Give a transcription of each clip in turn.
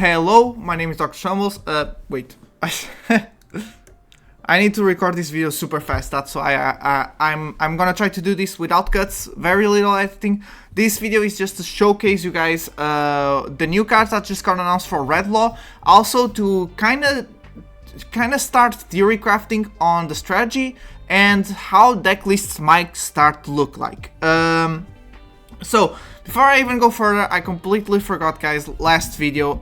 Hello, my name is Dr. Shambles. Wait. I need to record this video super fast. That's why I'm gonna try to do this without cuts, very little editing. This video is just to showcase you guys the new cards that just got announced for Rayleigh. Also to kind of start theory crafting on the strategy and how deck lists might start to look like. So, before I even go further, I completely forgot, guys, last video,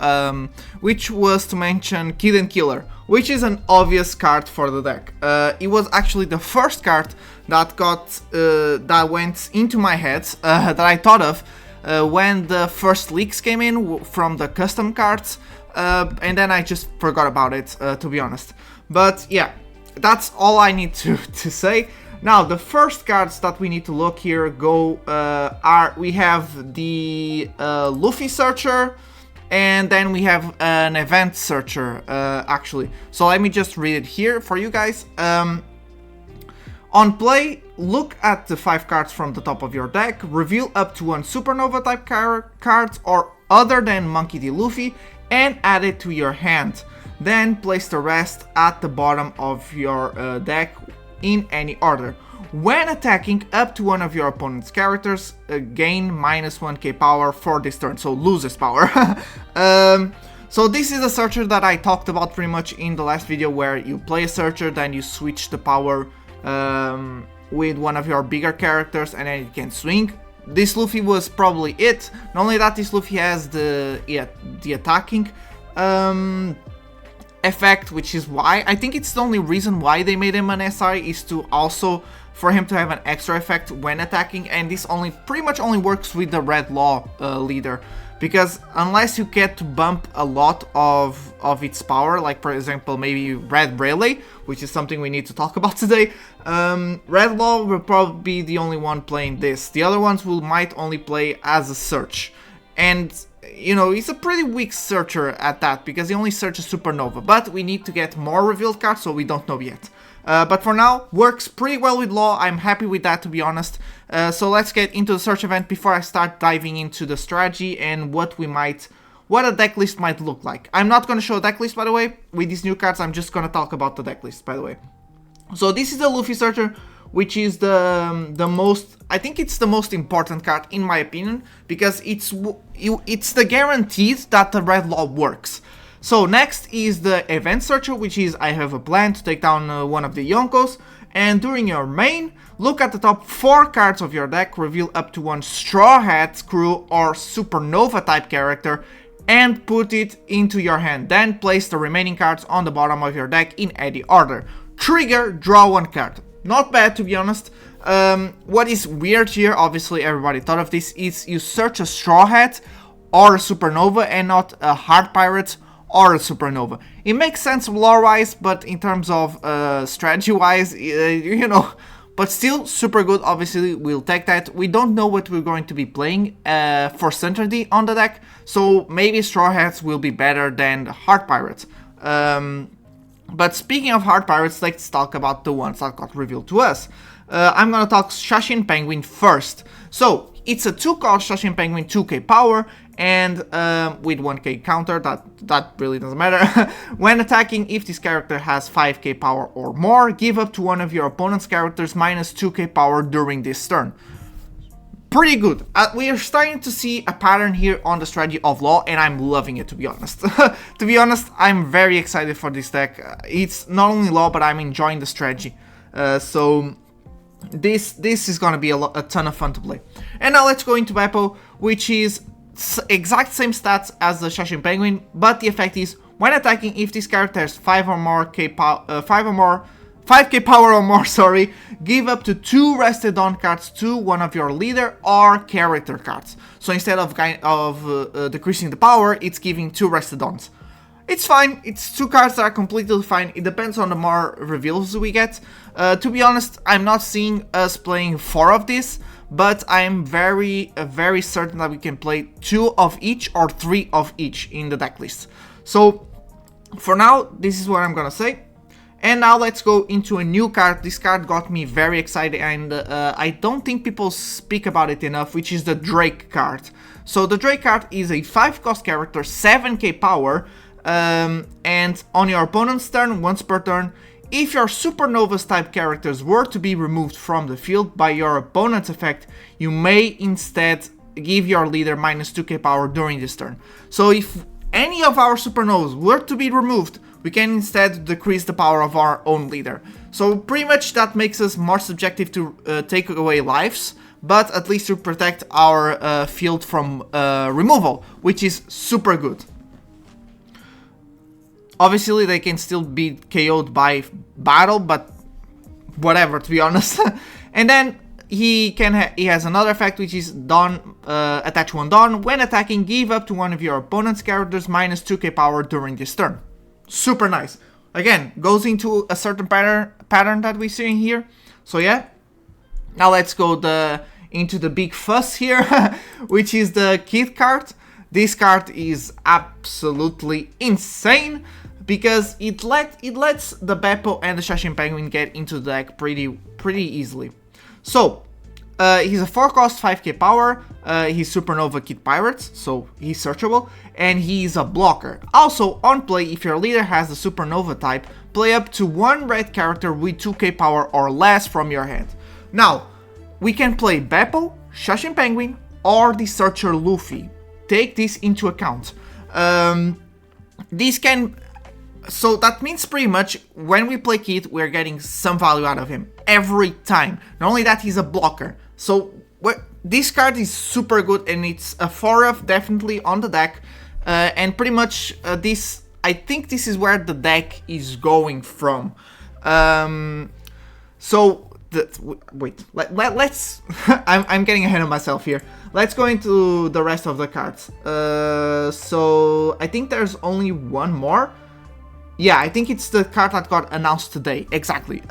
which was to mention Kid and Killer, which is an obvious card for the deck. It was actually the first card that went into my head, that I thought of when the first leaks came in from the custom cards, and then I just forgot about it, to be honest. But yeah, that's all I need to say. Now, the first cards that we need to look here we have the Luffy Searcher, and then we have an Event Searcher, actually. So let me just read it here for you guys. On play, look at the 5 cards from the top of your deck, reveal up to 1 Supernova type cards or other than Monkey D. Luffy, and add it to your hand. Then place the rest at the bottom of your deck in any order. When attacking up to one of your opponent's characters, gain minus 1k power for this turn, so loses power. So this is a searcher that I talked about pretty much in the last video, where you play a searcher, then you switch the power with one of your bigger characters, and then you can swing. This Luffy was probably it. Not only that, this Luffy has the attacking effect, which is why I think it's the only reason why they made him an SI, is to also for him to have an extra effect when attacking, and this pretty much only works with the Rayleigh leader, because unless you get to bump a lot of its power, like for example maybe Red Rayleigh, which is something we need to talk about today, Rayleigh will probably be the only one playing this. The other ones might only play as a search, and you know, he's a pretty weak searcher at that, because he only searches Supernova, but we need to get more revealed cards, so we don't know yet. But for now, works pretty well with Law. I'm happy with that, to be honest. So let's get into the search event before I start diving into the strategy and what a deck list might look like. I'm not going to show a deck list, by the way, with these new cards. I'm just going to talk about the deck list, by the way. So this is the Luffy Searcher, which is the most, I think it's the most important card in my opinion, because it's the guaranteed that the Rayleigh works. So next is the Event Searcher, which is I have a plan to take down one of the Yonkos, and during your main, look at the top 4 cards of your deck, reveal up to 1 Straw Hat, Crew or Supernova type character, and put it into your hand. Then place the remaining cards on the bottom of your deck in any order. Trigger, draw 1 card. Not bad, to be honest. What is weird here, obviously everybody thought of this, is you search a Straw Hat or a Supernova and not a Heart Pirate or a Supernova. It makes sense lore-wise, but in terms of strategy-wise, you know, but still super good. Obviously, we'll take that. We don't know what we're going to be playing for Century on the deck, so maybe Straw Hats will be better than Heart Pirates. But speaking of Heart Pirates, let's talk about the ones that got revealed to us. I'm gonna talk Shashin Penguin first. So, it's a 2-cost Shashin Penguin, 2k power, and with 1k counter, that really doesn't matter. When attacking, if this character has 5k power or more, give up to one of your opponent's characters minus 2k power during this turn. Pretty good. We are starting to see a pattern here on the strategy of Law, and I'm loving it, to be honest. To be honest, I'm very excited for this deck. It's not only Law, but I'm enjoying the strategy. So this is gonna be a ton of fun to play. And now let's go into Beppo, which is exact same stats as the Shashin Penguin, but the effect is when attacking, if this character has 5k power or more, sorry, give up to 2 rested on cards to one of your leader or character cards. So instead of decreasing the power, it's giving 2 rested ons. It's fine, it's 2 cards that are completely fine. It depends on the more reveals we get. To be honest, I'm not seeing us playing 4 of this, but I'm very certain that we can play 2 of each or 3 of each in the deck list. So for now, this is what I'm gonna say. And now let's go into a new card. This card got me very excited, and I don't think people speak about it enough, which is the Drake card. So the Drake card is a 5-cost character, 7k power, and on your opponent's turn, once per turn, if your Supernovas type characters were to be removed from the field by your opponent's effect, you may instead give your leader minus 2k power during this turn. So if any of our Supernovas were to be removed, we can instead decrease the power of our own leader. So pretty much that makes us more subjective to take away lives, but at least to protect our field from removal, which is super good. Obviously, they can still be KO'd by battle, but whatever, to be honest. And then he has another effect, which is Dawn, attach 1 Dawn. When attacking, give up to one of your opponent's characters minus 2k power during this turn. Super nice. Again, goes into a certain pattern that we see in here. So yeah. Now let's go into the big fuss here, which is the Kid card. This card is absolutely insane, because it lets the Beppo and the Shashin Penguin get into the deck pretty easily. So, he's a 4-cost, 5k power, he's Supernova Kid Pirates, so he's searchable, and he's a blocker. Also, on play, if your leader has the Supernova type, play up to 1 red character with 2k power or less from your hand. Now, we can play Beppo, Shashin Penguin, or the Searcher Luffy. Take this into account. So that means pretty much when we play Kid, we're getting some value out of him every time. Not only that, he's a blocker. So this card is super good, and it's a 4F definitely on the deck. And pretty much I think this is where the deck is going from. Let's I'm getting ahead of myself here. Let's go into the rest of the cards. So I think there's only one more. Yeah, I think it's the card that got announced today, exactly.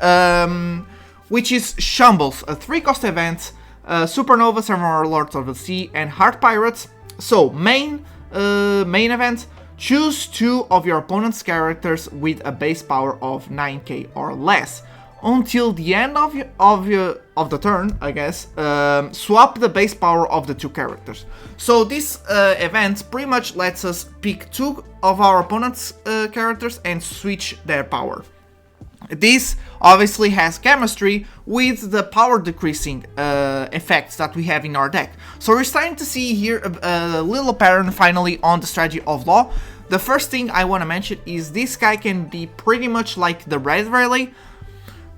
Which is Shambles, a 3-cost event, Supernova, Server Lords of the Sea, and Heart Pirates. So, main event, choose 2 of your opponent's characters with a base power of 9k or less. Until the end of the turn, I guess, swap the base power of the 2 characters. So this event pretty much lets us pick 2 of our opponent's characters and switch their power. This obviously has chemistry with the power decreasing effects that we have in our deck. So we're starting to see here a little pattern finally on the strategy of Law. The first thing I want to mention is this guy can be pretty much like the Red Rayleigh,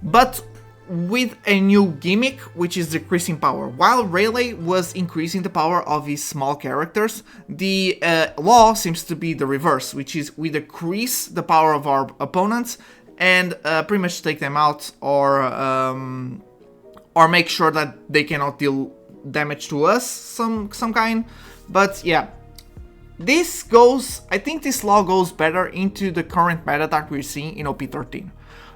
but with a new gimmick, which is decreasing power. While Rayleigh was increasing the power of his small characters, the Law seems to be the reverse, which is we decrease the power of our opponents and pretty much take them out, or make sure that they cannot deal damage to us, some kind. But yeah, I think this Law goes better into the current meta that we're seeing in OP13.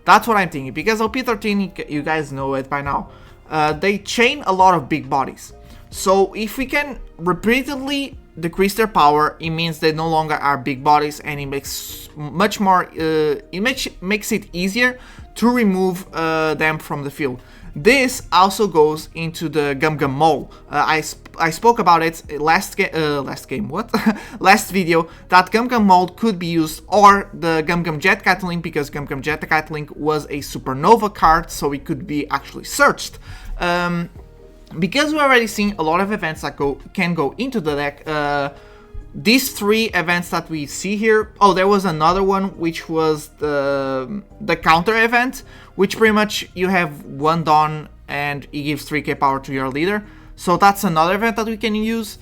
That's what I'm thinking, because OP13, you guys know it by now, they chain a lot of big bodies. So if we can repeatedly decrease their power, it means they no longer are big bodies, and it makes much more, makes it easier to remove them from the field. This also goes into the Gum Gum Mole. I spoke about it last video, that Gum Gum Mole could be used, or the Gum Gum Jet Gatling, because Gum Gum Jet Gatling was a Supernova card, so it could be actually searched. Because we're already seeing a lot of events that can go into the deck, these 3 events that we see here. Oh, there was another one, which was the counter event, which pretty much you have 1 Dawn and it gives 3k power to your leader. So that's another event that we can use.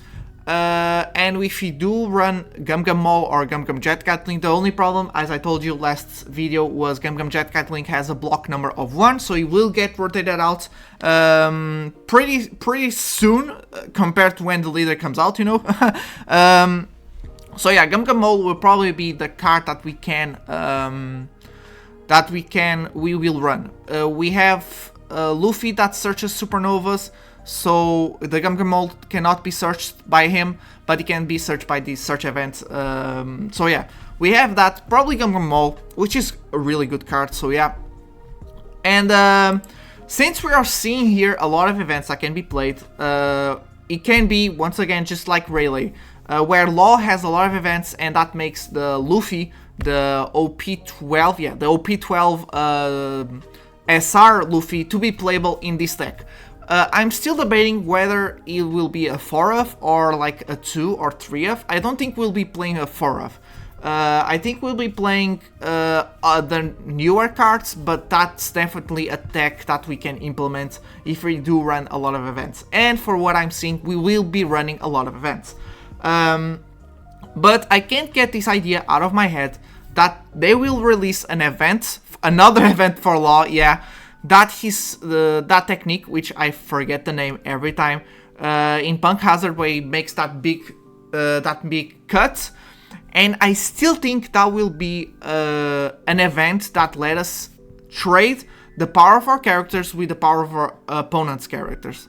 And if you do run Gum Gum Mole or Gum Gum Jet Gatling, the only problem, as I told you last video, was Gum Gum Jet Gatling has a block number of 1, so it will get rotated out pretty soon compared to when the leader comes out, you know. So yeah, Gum Gum Mole will probably be the card that we will run. We have Luffy that searches Supernovas. So the Gum Gum Mole cannot be searched by him, but it can be searched by the search event. So yeah, we have that, probably Gum Gum Mole, which is a really good card, so yeah. And since we are seeing here a lot of events that can be played, it can be, once again, just like Rayleigh, where Law has a lot of events, and that makes the Luffy, the OP12, yeah, the OP12 SR Luffy to be playable in this deck. I'm still debating whether it will be a 4-of or like a 2 or 3-of. I don't think we'll be playing a 4-of. I think we'll be playing the newer cards, but that's definitely a deck that we can implement if we do run a lot of events. And for what I'm seeing, we will be running a lot of events. But I can't get this idea out of my head that they will release an event, another event for Law, yeah, that technique, which I forget the name every time, in Punk Hazard, where he makes that big cut. And I still think that will be an event that let us trade the power of our characters with the power of our opponent's characters.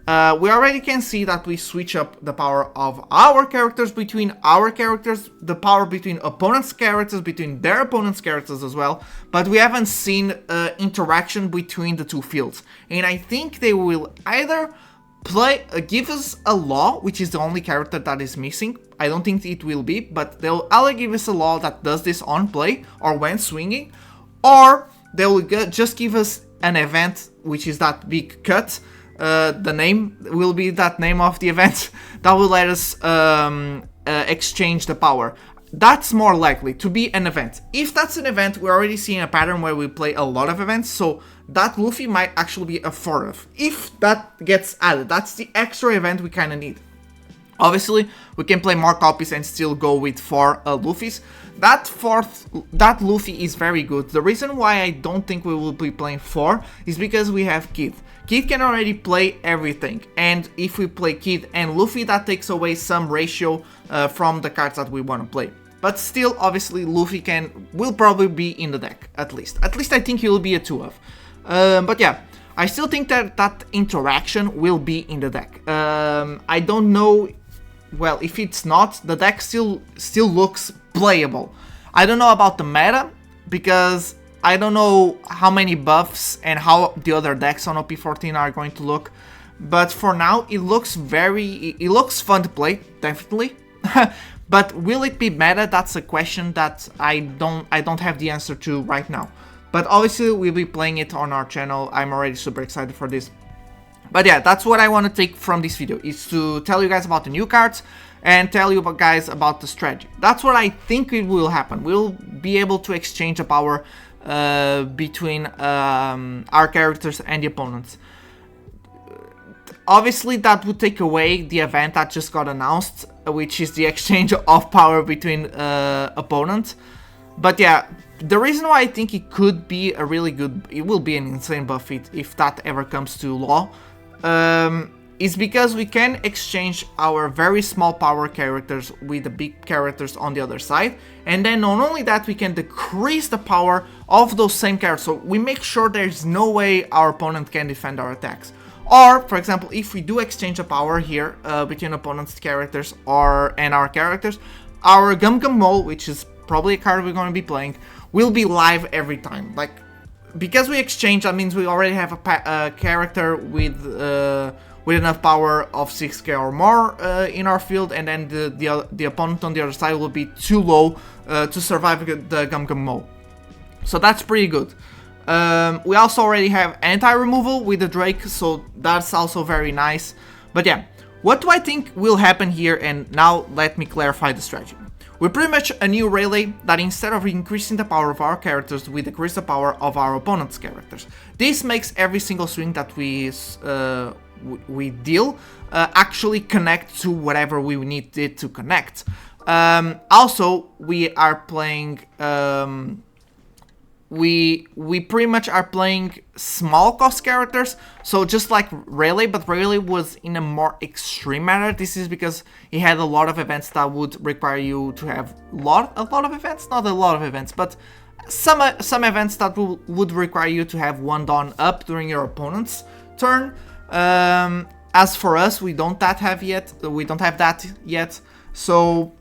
We already can see that we switch up the power of our characters between our characters, the power between opponents' characters, between their opponents' characters as well, but we haven't seen interaction between the two fields. And I think they will either give us a Law, which is the only character that is missing. I don't think it will be, but they'll either give us a Law that does this on play or when swinging, or they will just give us an event, which is that big cut. The name will be that name of the event that will let us exchange the power. That's more likely to be an event. If that's an event, we're already seeing a pattern where we play a lot of events, so that Luffy might actually be a 4-of. If that gets added, that's the extra event we kind of need. Obviously, we can play more copies and still go with 4 Luffys. That Luffy is very good. The reason why I don't think we will be playing 4 is because we have Kid. Kid can already play everything, and if we play Kid and Luffy, that takes away some ratio from the cards that we want to play. But still, obviously, Luffy will probably be in the deck, at least. At least I think he will be a 2-of. But yeah, I still think that interaction will be in the deck. I don't know, well, if it's not, the deck still looks playable. I don't know about the meta, because I don't know how many buffs and how the other decks on OP14 are going to look. But for now, it looks fun to play, definitely. But will it be meta? That's a question that I don't have the answer to right now. But obviously we'll be playing it on our channel. I'm already super excited for this. But yeah, that's what I want to take from this video, is to tell you guys about the new cards and tell you guys about the strategy. That's what I think it will happen. We'll be able to exchange the power between our characters and the opponents. Obviously, that would take away the event that just got announced, which is the exchange of power between opponents. But yeah, the reason why I think it could be a really good, it will be an insane buff if that ever comes to Law, is because we can exchange our very small power characters with the big characters on the other side, and then not only that, we can decrease the power of those same characters, so we make sure there's no way our opponent can defend our attacks. Or, for example, if we do exchange a power here between opponent's characters and our characters, our Gum Gum Mole, which is probably a card we're going to be playing, will be live every time. Like, because we exchange, that means we already have a character with enough power of 6k or more in our field, and then the opponent on the other side will be too low to survive the Gum Gum Mole. So that's pretty good. We also already have anti-removal with the Drake, so that's also very nice. But yeah, what do I think will happen here? And now let me clarify the strategy. We're pretty much a new Rayleigh that, instead of increasing the power of our characters, we decrease the power of our opponent's characters. This makes every single swing that we deal actually connect to whatever we need it to connect. Also, we are playing we pretty much are playing small cost characters, so just like Rayleigh, but Rayleigh was in a more extreme manner. This is because he had a lot of events that would require you to have a lot of events, not a lot of events, but some events that would require you to have one Dawn up during your opponent's turn. As for us, we don't have that yet, so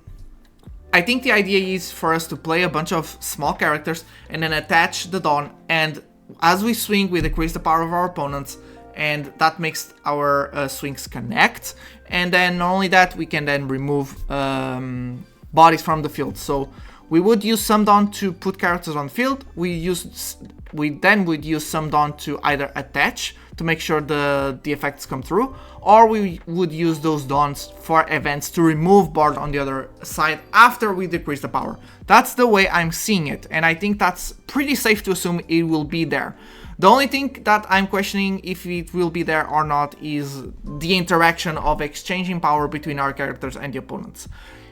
I think the idea is for us to play a bunch of small characters and then attach the Dawn, and as we swing, we decrease the power of our opponents, and that makes our swings connect. And then not only that, we can then remove bodies from the field. So we would use Sumdon to put characters on the field. We then would use Sumdon to either attach to make sure the effects come through, or we would use those Dons for events to remove board on the other side after we decrease the power. That's the way I'm seeing it, and I think that's pretty safe to assume it will be there. The only thing that I'm questioning if it will be there or not is the interaction of exchanging power between our characters and the opponents.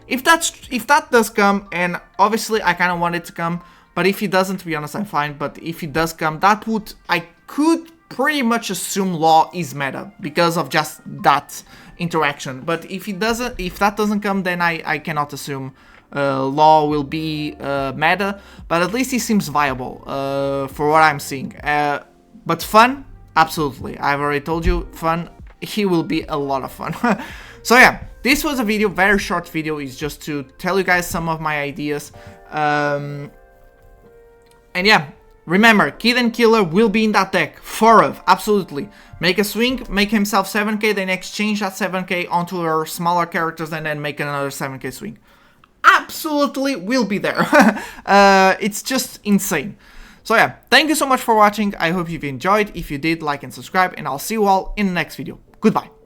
If that does come, and obviously I kind of want it to come, but if it doesn't, to be honest, I'm fine. But if it does come, I could pretty much assume Law is meta because of just that interaction. But if that doesn't come, then I cannot assume Law will be meta. But at least he seems viable for what I'm seeing. But fun, absolutely. I've already told you, fun. He will be a lot of fun. So yeah, this was a video, very short video. It's just to tell you guys some of my ideas. And yeah, remember, Kid and Killer will be in that deck. Forever, absolutely. Make a swing, make himself 7k, then exchange that 7k onto our smaller characters, and then make another 7k swing. Absolutely will be there. It's just insane. So yeah, thank you so much for watching. I hope you've enjoyed. If you did, like and subscribe, and I'll see you all in the next video. Goodbye.